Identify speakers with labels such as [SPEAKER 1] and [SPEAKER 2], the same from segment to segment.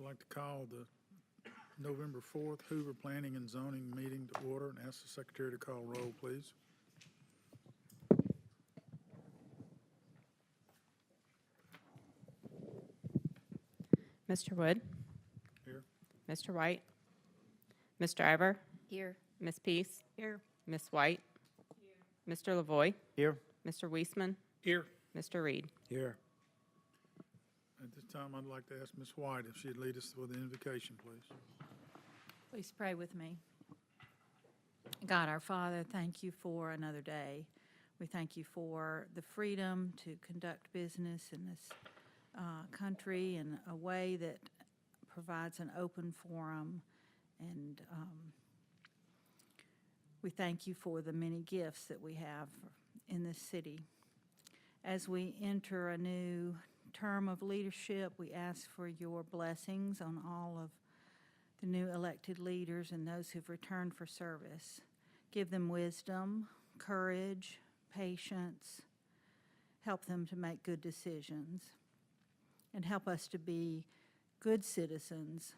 [SPEAKER 1] like to call the November 4th Hoover Planning and Zoning meeting to order and ask the secretary to call roll, please.
[SPEAKER 2] Mr. Wood?
[SPEAKER 1] Here.
[SPEAKER 2] Mr. White? Mr. Ivor?
[SPEAKER 3] Here.
[SPEAKER 2] Ms. Peace?
[SPEAKER 3] Here.
[SPEAKER 2] Ms. White? Mr. Lavoy?
[SPEAKER 4] Here.
[SPEAKER 2] Mr. Weisman?
[SPEAKER 1] Here.
[SPEAKER 2] Mr. Reed?
[SPEAKER 4] Here.
[SPEAKER 1] At this time, I'd like to ask Ms. White if she'd lead us with the invocation, please.
[SPEAKER 3] Please pray with me. God, our Father, thank you for another day. We thank you for the freedom to conduct business in this country in a way that provides an open forum. And we thank you for the many gifts that we have in this city. As we enter a new term of leadership, we ask for your blessings on all of the new elected leaders and those who've returned for service. Give them wisdom, courage, patience. Help them to make good decisions. And help us to be good citizens,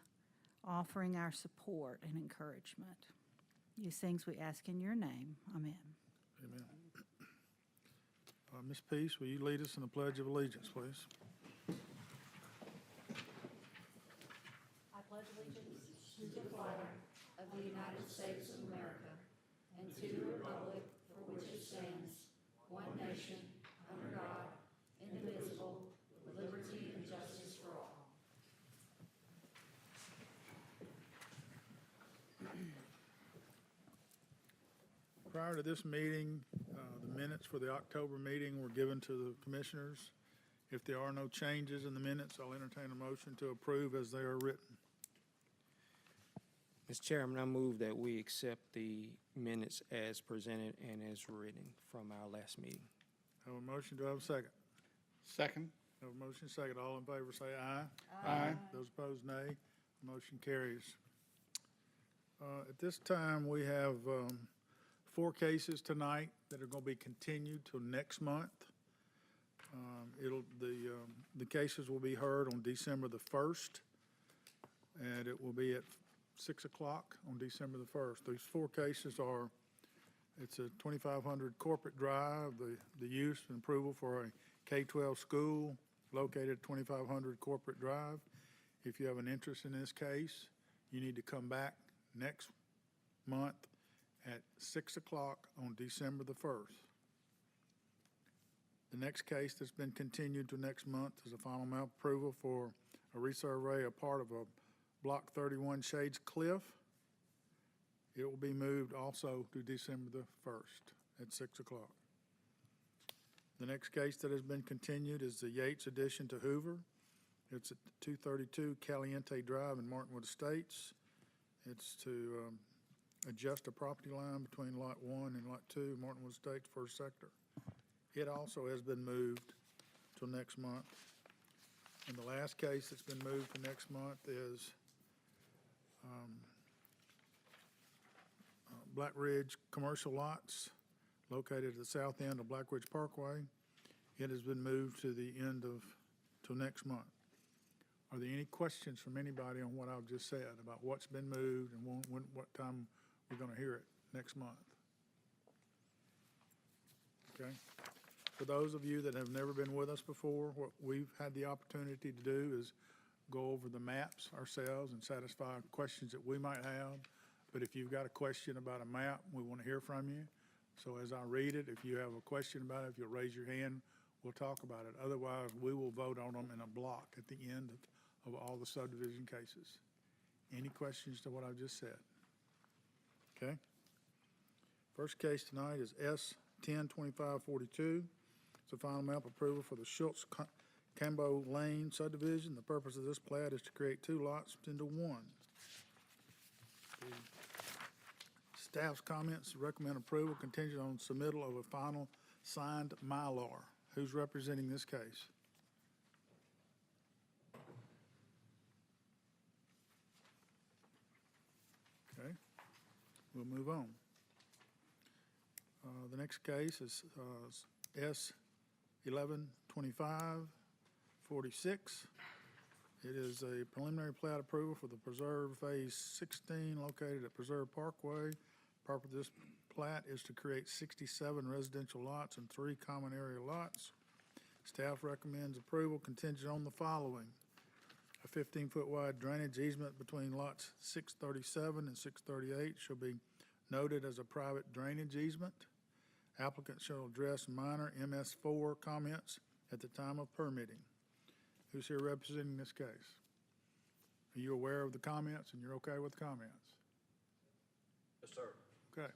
[SPEAKER 3] offering our support and encouragement. These things we ask in your name. Amen.
[SPEAKER 1] Amen. Ms. Peace, will you lead us in the Pledge of Allegiance, please?
[SPEAKER 5] I pledge allegiance to the flag of the United States of America and to the republic for which it stands, one nation, under God, indivisible, with liberty and justice for all.
[SPEAKER 1] Prior to this meeting, the minutes for the October meeting were given to the commissioners. If there are no changes in the minutes, I'll entertain a motion to approve as they are written.
[SPEAKER 4] Mr. Chairman, I move that we accept the minutes as presented and as written from our last meeting.
[SPEAKER 1] Have a motion, do I have a second?
[SPEAKER 6] Second.
[SPEAKER 1] Have a motion, second. All in favor say aye.
[SPEAKER 6] Aye.
[SPEAKER 1] Those opposed, nay. Motion carries. At this time, we have 4 cases tonight that are going to be continued till next month. The cases will be heard on December the 1st, and it will be at 6 o'clock on December the 1st. These 4 cases are, it's a 2500 Corporate Drive, the use and approval for a K-12 school located at 2500 Corporate Drive. If you have an interest in this case, you need to come back next month at 6 o'clock on December the 1st. The next case that's been continued to next month is a final map approval for a resurvey of part of a Block 31 Shades Cliff. It will be moved also to December the 1st at 6 o'clock. The next case that has been continued is the Yates addition to Hoover. It's at 232 Caliente Drive in Martinwood Estates. It's to adjust a property line between Lot 1 and Lot 2, Martinwood Estates, first sector. It also has been moved till next month. And the last case that's been moved to next month is Black Ridge Commercial Lots located at the south end of Black Ridge Parkway. It has been moved to the end of, till next month. Are there any questions from anybody on what I've just said about what's been moved and what time we're going to hear it next month? Okay. For those of you that have never been with us before, what we've had the opportunity to do is go over the maps ourselves and satisfy questions that we might have. But if you've got a question about a map, we want to hear from you. So as I read it, if you have a question about it, if you'll raise your hand, we'll talk about it. Otherwise, we will vote on them in a block at the end of all the subdivision cases. Any questions to what I've just said? Okay. First case tonight is S-10-2542. It's a final map approval for the Schultz Cambo Lane subdivision. The purpose of this plat is to create 2 lots into 1. The staff's comments recommend approval contingent on submittal of a final signed Mylar. Who's representing this case? Okay, we'll move on. The next case is S-11-25-46. It is a preliminary plat approval for the Preserve Phase 16 located at Preserve Parkway. Purpose of this plat is to create 67 residential lots and 3 common area lots. Staff recommends approval contingent on the following. A 15-foot wide drainage easement between lots 637 and 638 shall be noted as a private drainage easement. Applicant shall address minor MS4 comments at the time of permitting. Who's here representing this case? Are you aware of the comments and you're okay with the comments?
[SPEAKER 6] Yes, sir.
[SPEAKER 1] Okay.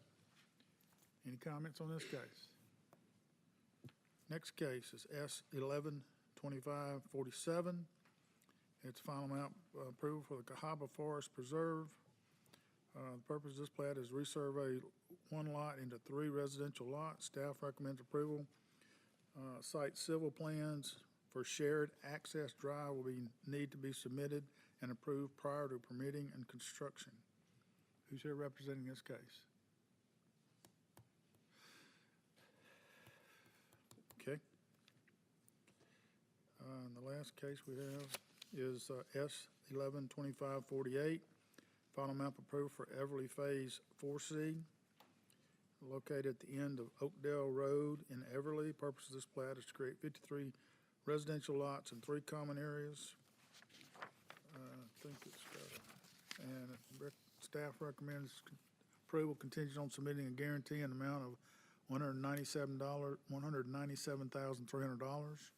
[SPEAKER 1] Any comments on this case? Next case is S112547. It's final map approval for the Cahaba Forest Preserve. The purpose of this plat is resurvey 1 lot into 3 residential lots. Staff recommends approval. Site civil plans for shared access drive will need to be submitted and approved prior to permitting and construction. Who's here representing this case? Okay. And the last case we have is S112548. Final map approved for Everly Phase 4C, located at the end of Oakdale Road in Everly. Purpose of this plat is to create 53 residential lots and 3 common areas. I think it's got, staff recommends approval contingent on submitting a guarantee in the amount of $197,300.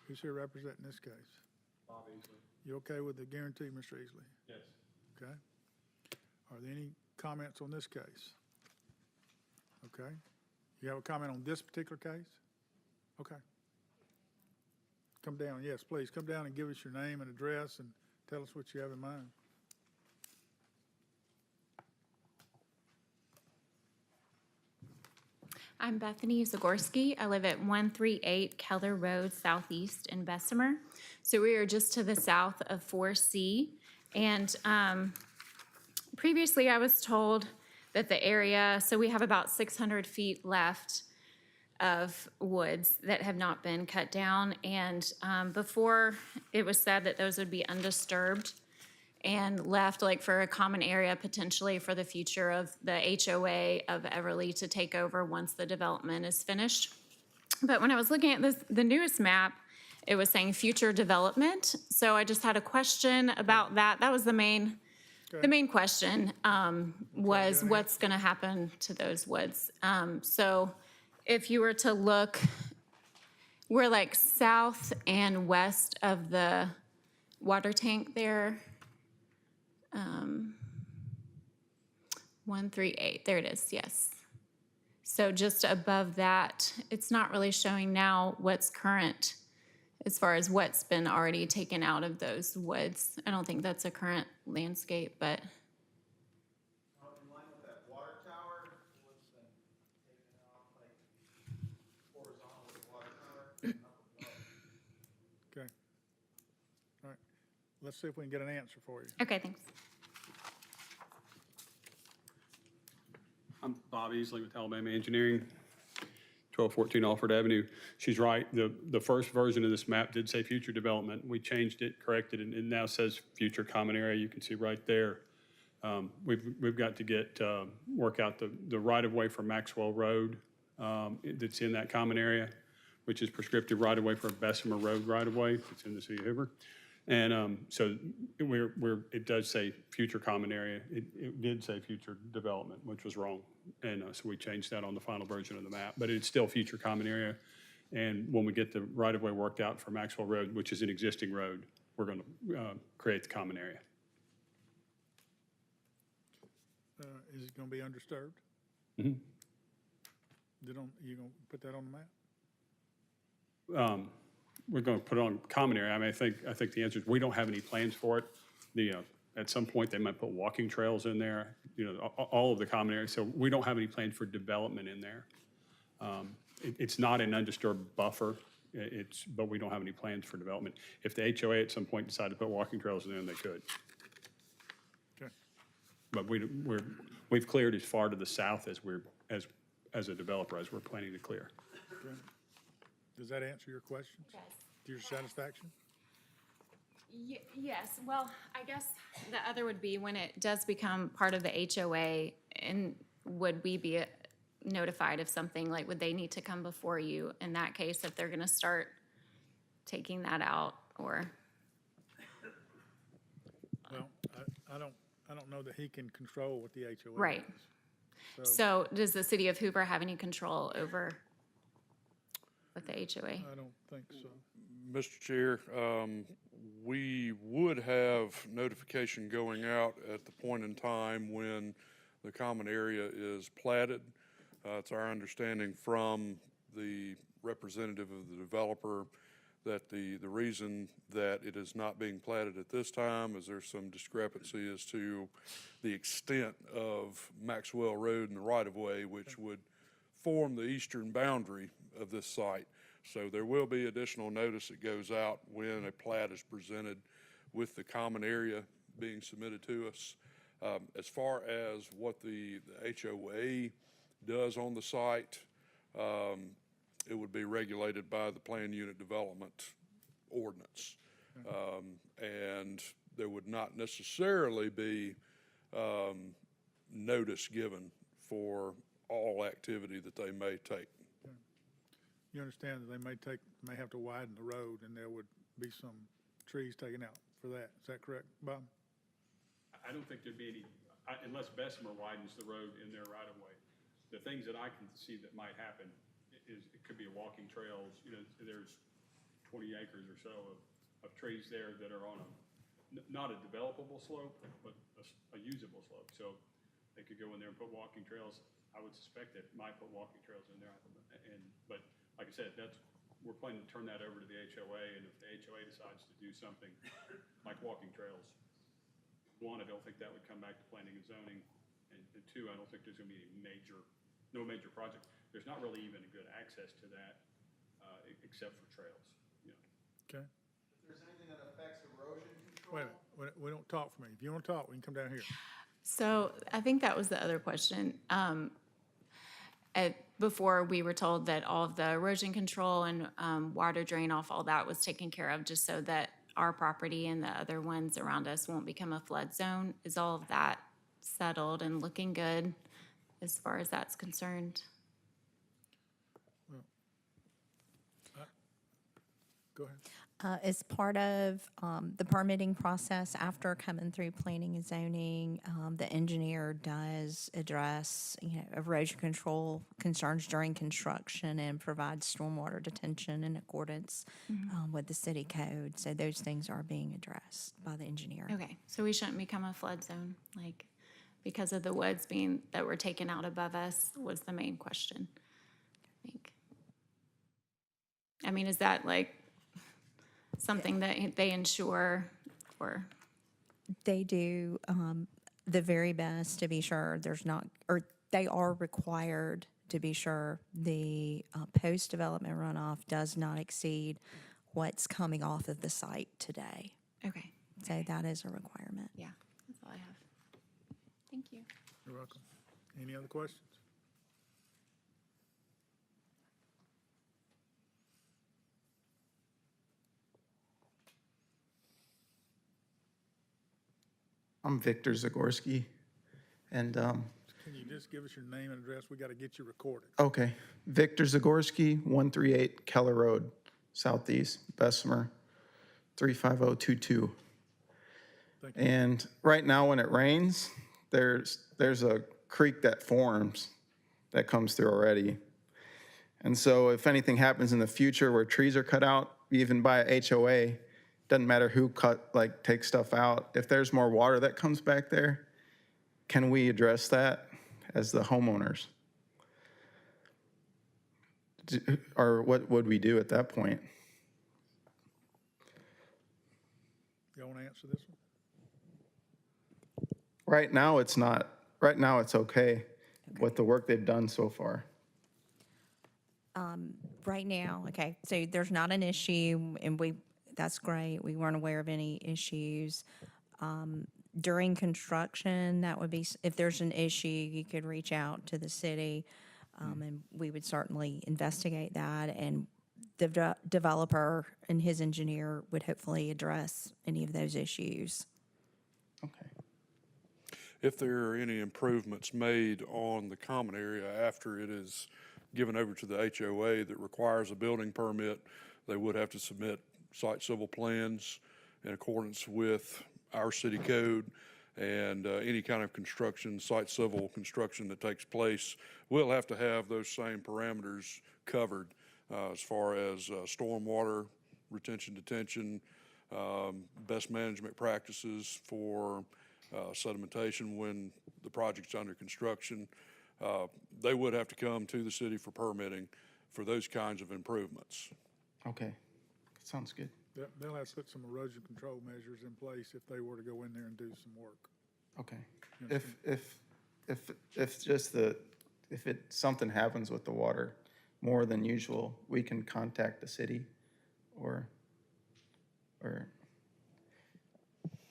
[SPEAKER 1] Who's here representing this case?
[SPEAKER 6] Bob Easley.
[SPEAKER 1] You okay with the guarantee, Mr. Easley?
[SPEAKER 6] Yes.
[SPEAKER 1] Okay. Are there any comments on this case? Okay. You have a comment on this particular case? Okay. Come down, yes, please, come down and give us your name and address and tell us what you have in mind.
[SPEAKER 7] I'm Bethany Zagorski. I live at 138 Keller Road Southeast in Bessemer. So we are just to the south of 4C. And previously I was told that the area, so we have about 600 feet left of woods that have not been cut down. And before it was said that those would be undisturbed and left like for a common area potentially for the future of the HOA of Everly to take over once the development is finished. But when I was looking at the newest map, it was saying future development. So I just had a question about that. That was the main question, was what's gonna happen to those woods. So if you were to look, we're like south and west of the water tank there. 138, there it is, yes. So just above that, it's not really showing now what's current as far as what's been already taken out of those woods. I don't think that's a current landscape, but.
[SPEAKER 8] In line with that water tower, what's been taken off, like horizontal with the water tower and up above.
[SPEAKER 1] Okay. All right. Let's see if we can get an answer for you.
[SPEAKER 7] Okay, thanks.
[SPEAKER 6] I'm Bob Easley with Alabama Engineering, 1214 Alford Avenue. She's right. The first version of this map did say future development. We changed it, corrected it, and it now says future common area. You can see right there. We've got to work out the right-of-way for Maxwell Road that's in that common area, which is prescriptive right-of-way for Bessemer Road right-of-way. It's in the city of Hoover. And so it does say future common area. It did say future development, which was wrong. And so we changed that on the final version of the map. But it's still future common area. And when we get the right-of-way worked out for Maxwell Road, which is an existing road, we're going to create the common area.
[SPEAKER 1] Is it going to be undisturbed?
[SPEAKER 6] Mm-hmm.
[SPEAKER 1] You going to put that on the map?
[SPEAKER 6] We're going to put it on common area. I mean, I think the answer is we don't have any plans for it. At some point, they might put walking trails in there, all of the common areas. So we don't have any plans for development in there. It's not an undisturbed buffer, but we don't have any plans for development. If the HOA at some point decided to put walking trails in there, they could.
[SPEAKER 1] Okay.
[SPEAKER 6] But we've cleared as far to the south as a developer as we're planning to clear.
[SPEAKER 1] Okay. Does that answer your questions?
[SPEAKER 7] Yes.
[SPEAKER 1] To your satisfaction?
[SPEAKER 7] Yes, well, I guess the other would be when it does become part of the HOA, and would we be notified of something, like, would they need to come before you in that case if they're gonna start taking that out, or?
[SPEAKER 1] Well, I don't know that he can control what the HOA does.
[SPEAKER 7] Right. So does the city of Hoover have any control over with the HOA?
[SPEAKER 1] I don't think so.
[SPEAKER 9] Mr. Chair, we would have notification going out at the point in time when the common area is platted. It's our understanding from the representative of the developer that the reason that it is not being platted at this time is there's some discrepancy as to the extent of Maxwell Road and the right-of-way, which would form the eastern boundary of this site. So there will be additional notice that goes out when a plat is presented with the common area being submitted to us. As far as what the HOA does on the site, it would be regulated by the Plan Unit Development Ordinance. And there would not necessarily be notice given for all activity that they may take.
[SPEAKER 1] You understand that they may have to widen the road, and there would be some trees taken out for that. Is that correct, Bob?
[SPEAKER 6] I don't think there'd be any, unless Bessemer widens the road in their right of way. The things that I can see that might happen is, it could be a walking trails, there's 20 acres or so of trees there that are on not a developable slope, but a usable slope. So they could go in there and put walking trails. I would suspect that might put walking trails in there, but like I said, we're planning to turn that over to the HOA, and if the HOA decides to do something like walking trails, one, I don't think that would come back to planning and zoning, and two, I don't think there's gonna be no major project. There's not really even a good access to that, except for trails,
[SPEAKER 1] Okay.
[SPEAKER 8] If there's anything that affects erosion control.
[SPEAKER 1] Wait a minute, we don't talk for me. If you want to talk, we can come down here.
[SPEAKER 7] So I think that was the other question. Before, we were told that all of the erosion control and water drain off, all that was taken care of, just so that our property and the other ones around us won't become a flood zone. Is all of that settled and looking good as far as that's concerned?
[SPEAKER 1] Go ahead.
[SPEAKER 10] As part of the permitting process, after coming through planning and zoning, the engineer does address, erosion control concerns during construction and provides stormwater detention in accordance with the city code. So those things are being addressed by the engineer.
[SPEAKER 7] Okay, so we shouldn't become a flood zone, like, because of the woods that were taken out above us was the main question, I think. I mean, is that like something that they ensure, or?
[SPEAKER 10] They do the very best to be sure they are required to be sure the post-development runoff does not exceed what's coming off of the site today.
[SPEAKER 7] Okay,
[SPEAKER 10] So that is a requirement.
[SPEAKER 7] yeah, that's all I have. Thank you.
[SPEAKER 1] You're welcome. Any other questions?
[SPEAKER 8] I'm Victor Zagorski, and,
[SPEAKER 1] Can you just give us your name and address? We got to get you recorded.
[SPEAKER 8] okay, Victor Zagorski, 138 Keller Road, Southeast, Bessemer, 35022.
[SPEAKER 1] Thank you.
[SPEAKER 8] And right now, when it rains, there's a creek that forms that comes through already. And so if anything happens in the future where trees are cut out, even by a HOA, doesn't matter who takes stuff out, if there's more water that comes back there, can we address that as the homeowners? Or what would we do at that point?
[SPEAKER 1] Y'all want to answer this one?
[SPEAKER 8] Right now, it's not. Right now, it's okay with the work they've done so far.
[SPEAKER 10] Right now, okay, so there's not an issue, and that's great. We weren't aware of any issues. During construction, that would be, if there's an issue, you could reach out to the city, and we would certainly investigate that. And the developer and his engineer would hopefully address any of those issues.
[SPEAKER 8] Okay.
[SPEAKER 9] If there are any improvements made on the common area after it is given over to the HOA that requires a building permit, they would have to submit site civil plans in accordance with our city code, and any kind of construction, site civil construction that takes place will have to have those same parameters covered as far as stormwater retention, detention, best management practices for sedimentation when the project's under construction. They would have to come to the city for permitting for those kinds of improvements.
[SPEAKER 8] Okay. Sounds good.
[SPEAKER 1] They'll have to put some erosion control measures in place if they were to go in there and do some work.
[SPEAKER 8] Okay. If something happens with the water more than usual, we can contact the city or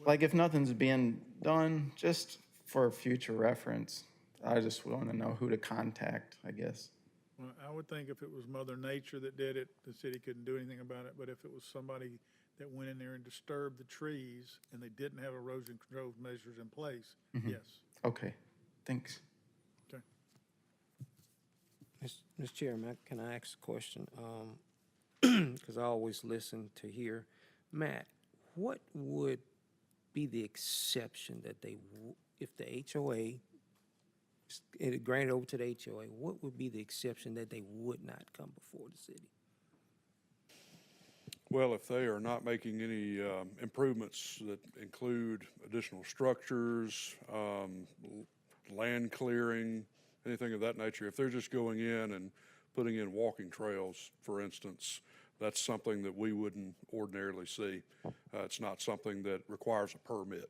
[SPEAKER 8] like if nothing's being done, just for future reference, I just want to know who to contact, I guess.
[SPEAKER 1] Well, I would think if it was Mother Nature that did it, the city couldn't do anything about it, but if it was somebody that went in there and disturbed the trees and they didn't have erosion control measures in place, yes.
[SPEAKER 8] Okay, thanks.
[SPEAKER 1] Okay.
[SPEAKER 4] Mr. Chairman, can I ask a question? Because I always listen to hear. Matt, what would be the exception that if the HOA, it granted over to the HOA, what would be the exception that they would not come before the city?
[SPEAKER 9] Well, if they are not making any improvements that include additional structures, land clearing, anything of that nature, if they're just going in and putting in walking trails, for instance, that's something that we wouldn't ordinarily see. It's not something that requires a permit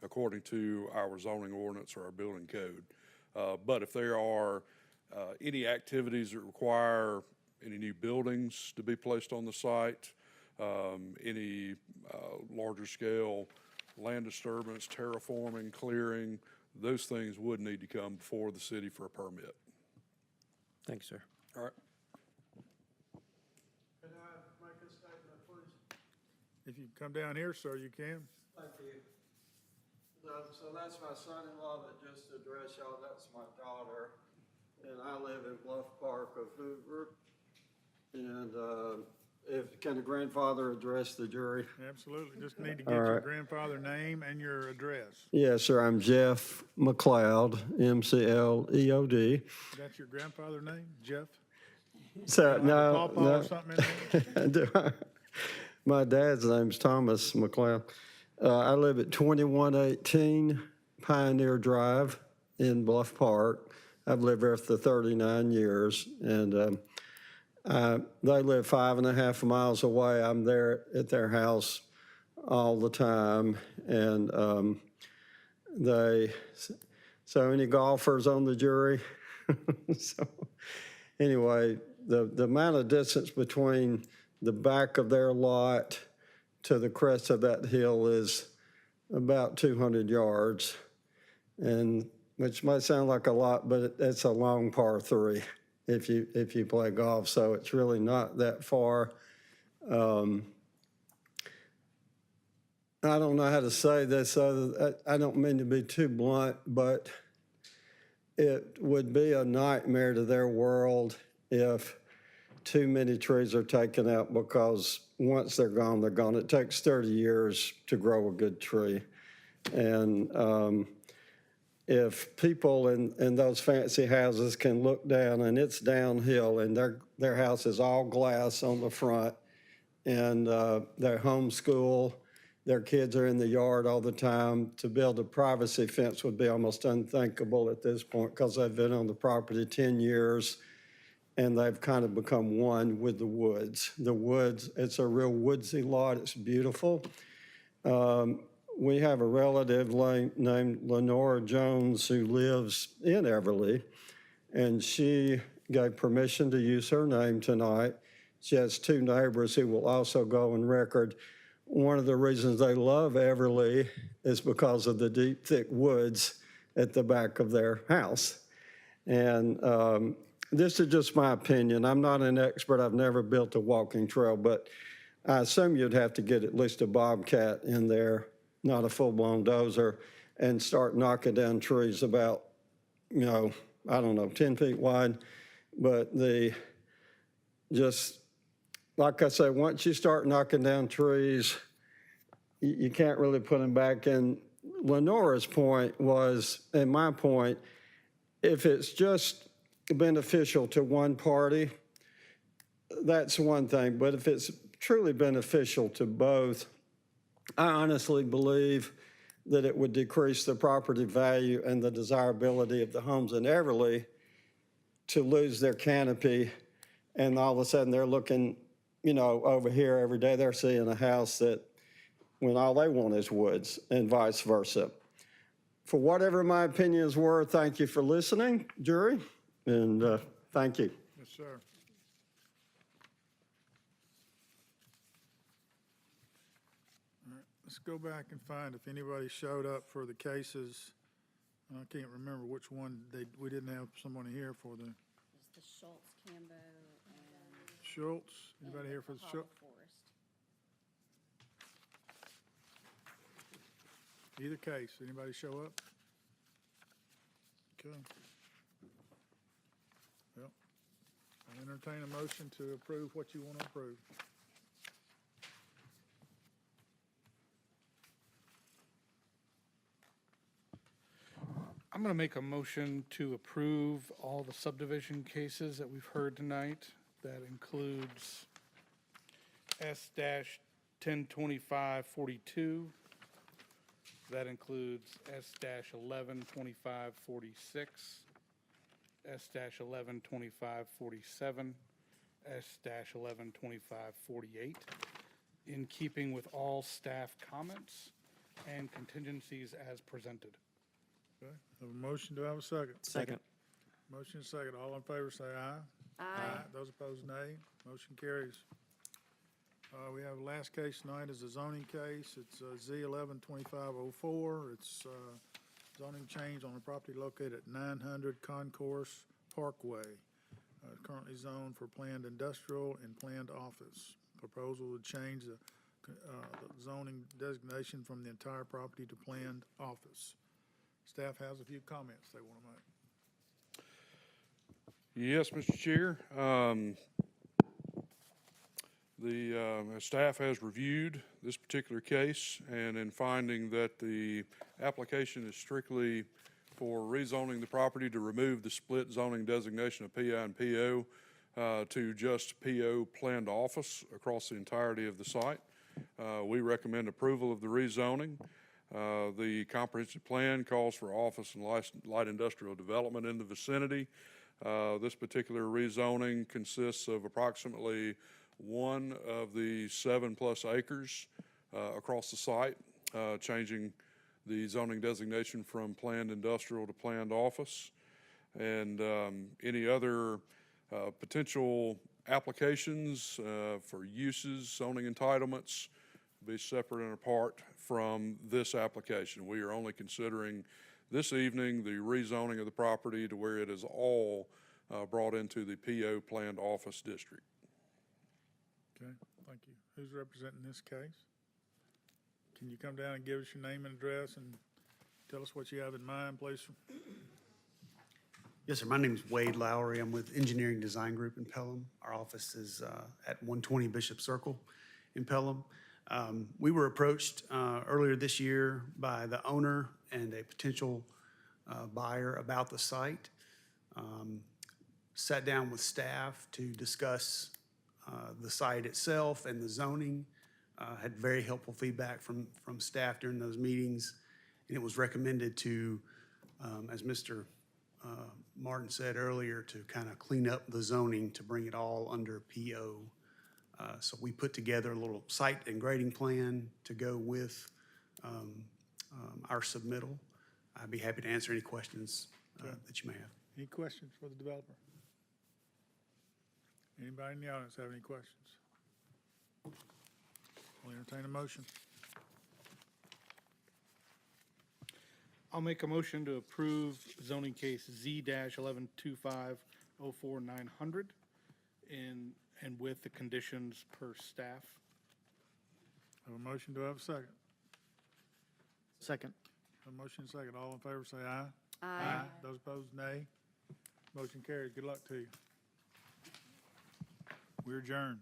[SPEAKER 9] according to our zoning ordinance or our building code. But if there are any activities that require any new buildings to be placed on the site, any larger scale land disturbance, terraforming, clearing, those things would need to come before the city for a permit.
[SPEAKER 4] Thank you, sir.
[SPEAKER 9] All right.
[SPEAKER 11] Can I make a statement, please?
[SPEAKER 1] If you come down here, sir, you can.
[SPEAKER 11] Thank you. So that's my son-in-law that just addressed y'all. That's my daughter. And I live in Bluff Park of Hoover. And can the grandfather address the jury?
[SPEAKER 1] Absolutely. Just need to get your grandfather name and your address.
[SPEAKER 11] Yes, sir. I'm Jeff McLeod, McLeod.
[SPEAKER 1] That's your grandfather's name, Jeff?
[SPEAKER 11] So,
[SPEAKER 1] Pawpaw or something in there?
[SPEAKER 11] My dad's name's Thomas McLeod. I live at 2118 Pioneer Drive in Bluff Park. I've lived there for 39 years, and they live 5.5 miles away. I'm there at their house all the time, and so any golfers on the jury? So anyway, the amount of distance between the back of their lot to the crest of that hill is about 200 yards, and which might sound like a lot, but it's a long par 3 if you play golf, so it's really not that far. I don't know how to say this. I don't mean to be too blunt, but it would be a nightmare to their world if too many trees are taken out, because once they're gone, they're gone. It takes 30 years to grow a good tree. And if people in those fancy houses can look down and it's downhill and their house is all glass on the front, and their homeschool, their kids are in the yard all the time, to build a privacy fence would be almost unthinkable at this point, because they've been on the property 10 years. And they've kind of become one with the woods. The woods, it's a real woodsy lot. It's beautiful. We have a relative named Lenora Jones who lives in Everly, and she gave permission to use her name tonight. She has 2 neighbors who will also go on record. One of the reasons they love Everly is because of the deep, thick woods at the back of their house. And this is just my opinion. I'm not an expert. I've never built a walking trail, but I assume you'd have to get at least a bobcat in there, not a full-blown dozer, and start knocking down trees about, I don't know, 10 feet wide. But just, like I say, once you start knocking down trees, you can't really put them back. And Lenora's point was, and my point, if it's just beneficial to one party, that's one thing. But if it's truly beneficial to both, I honestly believe that it would decrease the property value and the desirability of the homes in Everly to lose their canopy. And all of a sudden they're looking, over here every day, they're seeing a house that when all they want is woods, and vice versa. For whatever my opinion is worth, thank you for listening, jury, and thank you.
[SPEAKER 1] Yes, sir. All right, let's go back and find if anybody showed up for the cases. I can't remember which one we didn't have someone here for the
[SPEAKER 5] It's the Schultz, Cambo, and
[SPEAKER 1] Schultz. Anybody here for the Schultz?
[SPEAKER 5] Forest.
[SPEAKER 1] Either case, anybody show up? Okay. Well, I'll entertain a motion to approve what you want to approve.
[SPEAKER 12] I'm going to make a motion to approve all the subdivision cases that we've heard tonight. That includes S-102542. That includes S-112546, S-112547, S-112548, in keeping with all staff comments and contingencies as presented.
[SPEAKER 1] Okay, have a motion, do I have a second?
[SPEAKER 4] Second.
[SPEAKER 1] Motion is second, all in favor say aye. Aye. Those opposed, nay. Motion carries. We have the last case tonight is a zoning case. It's Z112504. It's zoning change on a property located at 900 Concourse Parkway. Currently zoned for planned industrial and planned office. Proposal would change the zoning designation from the entire property to planned office. Staff has a few comments they want to make.
[SPEAKER 9] Yes, Mr. Chair. The staff has reviewed this particular case, and in finding that the application is strictly for rezoning the property to remove the split zoning designation of PI and PO to just PO planned office across the entirety of the site, we recommend approval of the rezoning. The comprehensive plan calls for office and light industrial development in the vicinity. This particular rezoning consists of approximately one of the 7+ acres across the site, changing the zoning designation from planned industrial to planned office. And any other potential applications for uses, zoning entitlements, be separate and apart from this application. We are only considering this evening the rezoning of the property to where it is all brought into the PO planned office district.
[SPEAKER 1] Okay, thank you. Who's representing this case? Can you come down and give us your name and address and tell us what you have in mind, please?
[SPEAKER 13] Yes, sir. My name is Wade Lowry. I'm with Engineering Design Group in Pelham. Our office is at 120 Bishop Circle in Pelham. We were approached earlier this year by the owner and a potential buyer about the site. Sat down with staff to discuss the site itself and the zoning. Had very helpful feedback from staff during those meetings. And it was recommended to, as Mr. Martin said earlier, to kind of clean up the zoning to bring it all under PO. So we put together a little site and grading plan to go with our submittal. I'd be happy to answer any questions that you may have.
[SPEAKER 1] Any questions for the developer? Anybody in the audience have any questions? I'll entertain a motion.
[SPEAKER 12] I'll make a motion to approve zoning case Z-112504 04900 and with the conditions per staff.
[SPEAKER 1] Have a motion, do I have a second?
[SPEAKER 14] Second.
[SPEAKER 1] A motion and second, all in favor say aye.
[SPEAKER 5] Aye.
[SPEAKER 1] Those opposed, nay. Motion carries, good luck to you. We're adjourned.